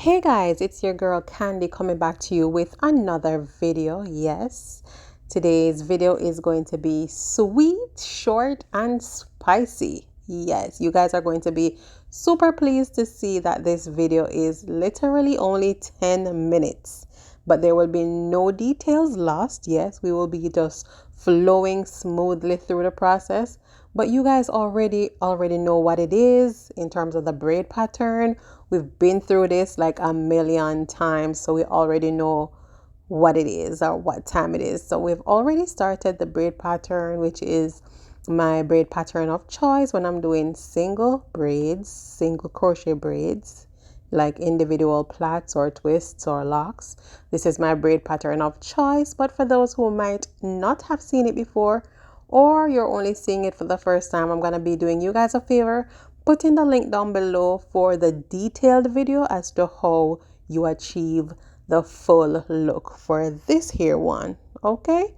Hey guys, it's your girl Candy coming back to you with another video. Yes, today's video is going to be sweet, short, and spicy. Yes, you guys are going to be super pleased to see that this video is literally only 10 minutes, but there will be no details lost. Yes, we will be just flowing smoothly through the process, but you guys already know what it is in terms of the braid pattern. We've been through this like a million times, so we already know what it is or what time it is. So we've already started the braid pattern, which is my braid pattern of choice when I'm doing single braids, single crochet braids, like individual plaits or twists or locks. This is my braid pattern of choice, but for those who might not have seen it before, or you're only seeing it for the first time, I'm going to be doing you guys a favor, putting the link down below for the detailed video as to how you achieve the full look for this here one. Okay,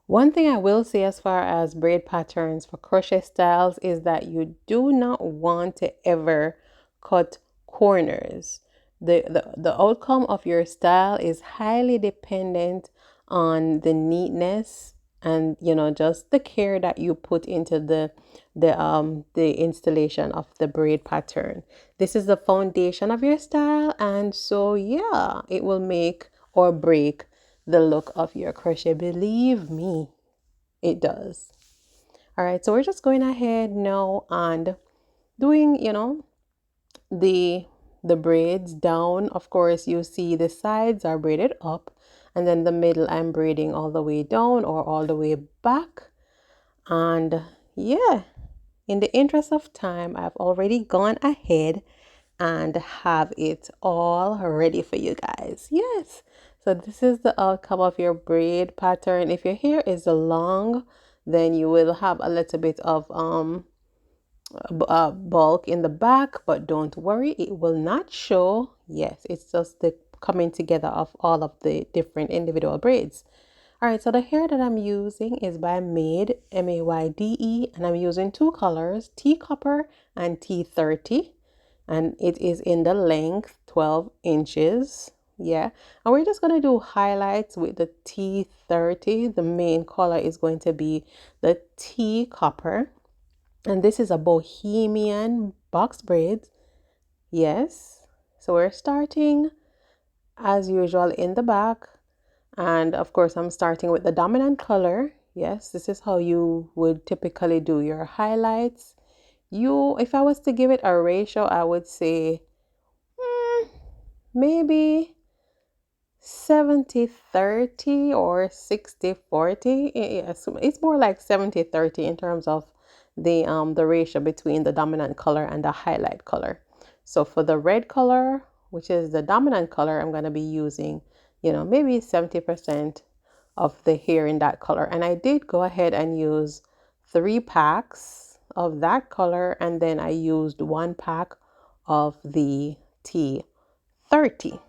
one thing I will say as far as braid patterns for crochet styles is that you do not want to ever cut corners. The outcome of your style is highly dependent on the neatness and just the care that you put into the installation of the braid pattern. This is the foundation of your style, and so yeah, it will make or break the look of your crochet. Believe me, it does. All right, so we're just going ahead now and doing the braids down. Of course, you see the sides are braided up, and then the middle I'm braiding all the way down or all the way back. And yeah, in the interest of time, I've already gone ahead and have it all ready for you guys. Yes, so this is the outcome of your braid pattern. If your hair is long, then you will have a little bit of bulk in the back, but don't worry, it will not show. Yes, it's just the coming together of all of the different individual braids. All right, so the hair that I'm using is by Maide, M-A-Y-D-E, and I'm using two colors, CCopper and T30, and it is in the length 12 inches. Yeah, and we're just going to do highlights with the T30. The main color is going to be the CCopper, and this is a Bohemian box braids. Yes, so we're starting as usual in the back. And of course, I'm starting with the dominant color. Yes, this is how you would typically do your highlights. If I was to give it a ratio, I would say maybe 70-30 or 60-40. Yes, it's more like 70-30 in terms of the ratio between the dominant color and the highlight color. So for the red color, which is the dominant color, I'm going to be using maybe 70% of the hair in that color. And I did go ahead and use 3 packs of that color, and then I used 1 pack of the T30.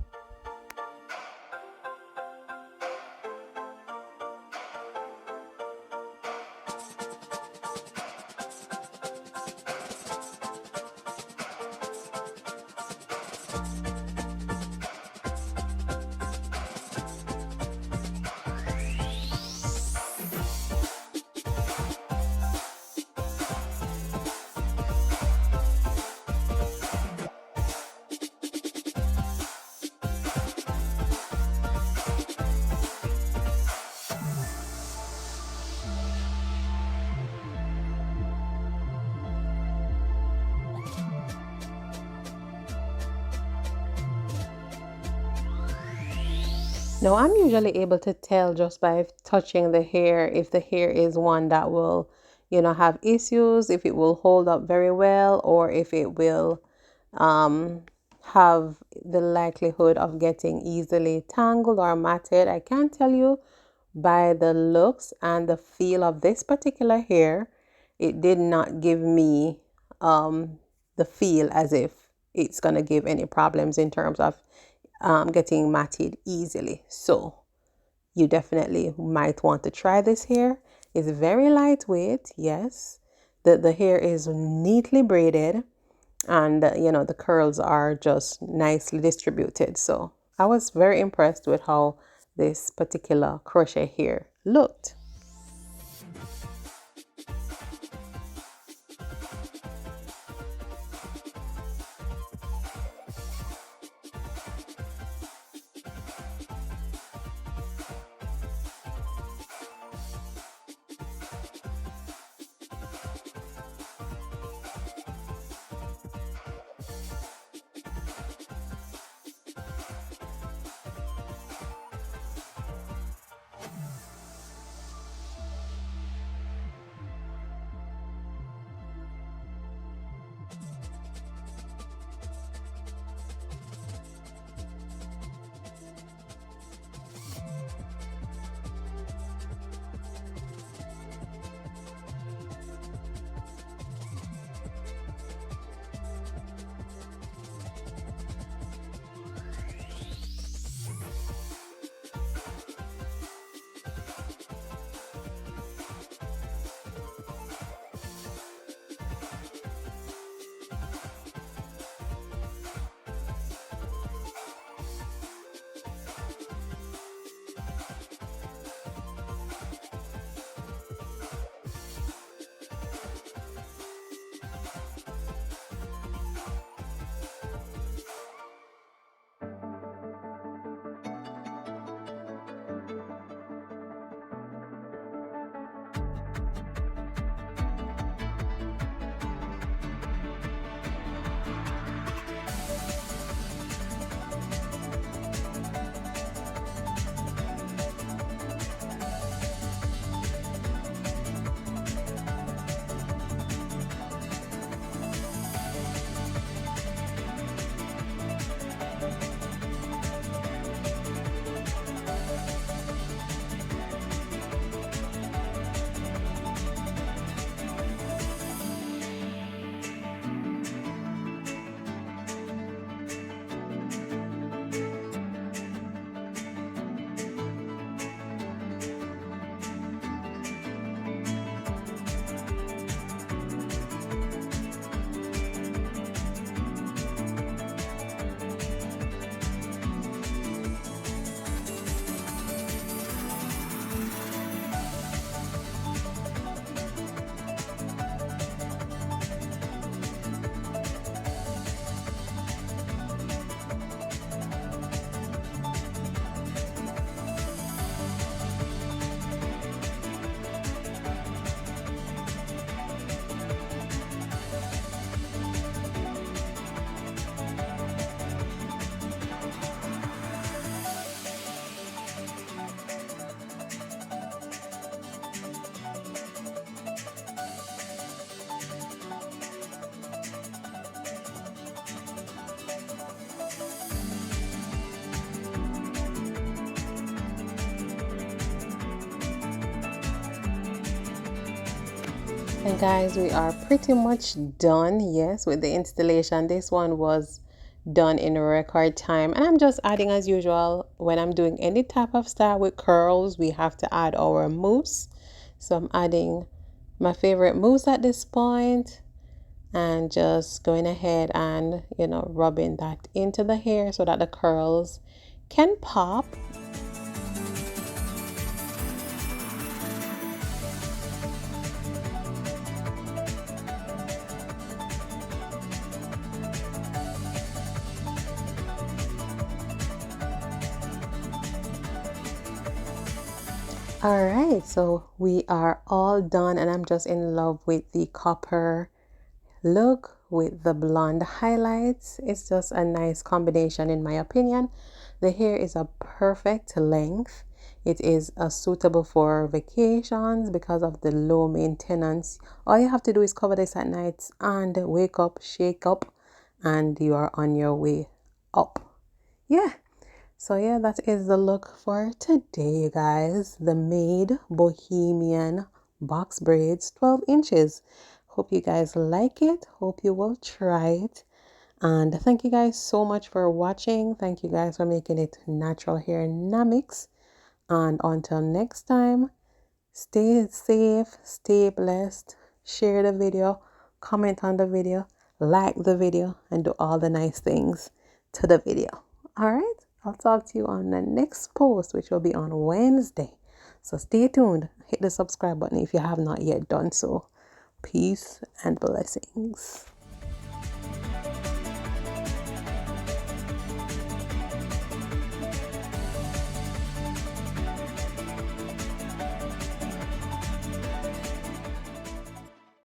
Now, I'm usually able to tell just by touching the hair if the hair is one that will, have issues, if it will hold up very well, or if it will have the likelihood of getting easily tangled or matted. I can tell you by the looks and the feel of this particular hair, it did not give me the feel as if it's going to give any problems in terms of getting matted easily. So you definitely might want to try this hair. It's very lightweight. Yes, the hair is neatly braided, and you know, the curls are just nicely distributed. So I was very impressed with how this particular crochet here looked. And guys, we are pretty much done, yes, with the installation. This one was done in record time, and I'm just adding, as usual, when I'm doing any type of style with curls, we have to add our mousse. So I'm adding my favorite mousse at this point, and just going ahead and, you know, rubbing that into the hair so that the curls can pop. All right, so we are all done, and I'm just in love with the copper look with the blonde highlights. It's just a nice combination in my opinion. The hair is a perfect length. It is suitable for vacations because of the low maintenance. All you have to do is cover this at night and wake up, shake up, and you are on your way up. Yeah. So yeah, that is the look for today, you guys. The Made Bohemian box braids, 12 inches. Hope you guys like it. Hope you will try it. And thank you guys so much for watching. Thank you guys for making it Naturalhairnamix. And until next time, stay safe, stay blessed, share the video, comment on the video, like the video, and do all the nice things to the video. All right, I'll talk to you on the next post, which will be on Wednesday. So stay tuned. Hit the subscribe button if you have not yet done so. Peace and blessings.